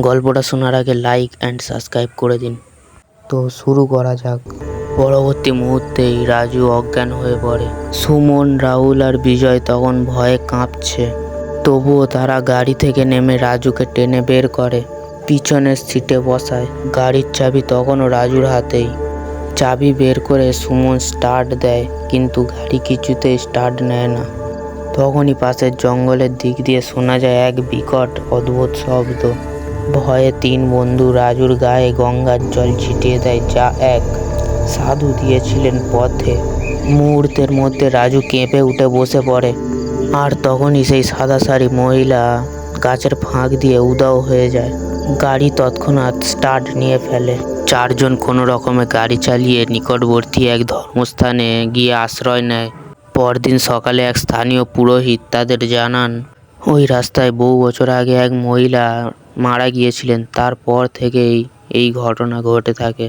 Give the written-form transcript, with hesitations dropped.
গল্পটা শোনার আগে লাইক অ্যান্ড সাবস্ক্রাইব করে দিন। তো শুরু করা যাক। পরবর্তী মুহূর্তেই রাজু অজ্ঞান হয়ে পড়ে। সুমন, রাহুল আর বিজয় তখন ভয়ে কাঁপছে। তবুও তারা গাড়ি থেকে নেমে রাজুকে টেনে বের করে, পিছনের সিটে বসায়। গাড়ির চাবি তখনও রাজুর হাতেই। চাবি বের করে সুমন স্টার্ট দেয়, কিন্তু গাড়ি কিছুতেই স্টার্ট নেয় না। তখনই পাশের জঙ্গলের দিক দিয়ে শোনা যায় এক বিকট অদ্ভুত শব্দ। ভয়ে তিন বন্ধু রাজুর গায়ে গঙ্গার জল ছিটিয়ে দেয়, যা এক সাধু দিয়েছিলেন পথে। মুহূর্তের মধ্যে রাজু কেঁপে উঠে বসে পড়ে। আর তখনই সেই সাদা শাড়ি মহিলা গাছের ফাঁক দিয়ে উধাও হয়ে যায়। গাড়ি তৎক্ষণাৎ স্টার্ট নিয়ে ফেলে। চারজন কোনো রকমে গাড়ি চালিয়ে নিকটবর্তী এক ধর্মস্থানে গিয়ে আশ্রয় নেয়। পরদিন সকালে এক স্থানীয় পুরোহিত তাদের জানান, ওই রাস্তায় বহু বছর আগে এক মহিলা মারা গিয়েছিলেন। তারপর থেকেই এই ঘটনা ঘটে থাকে।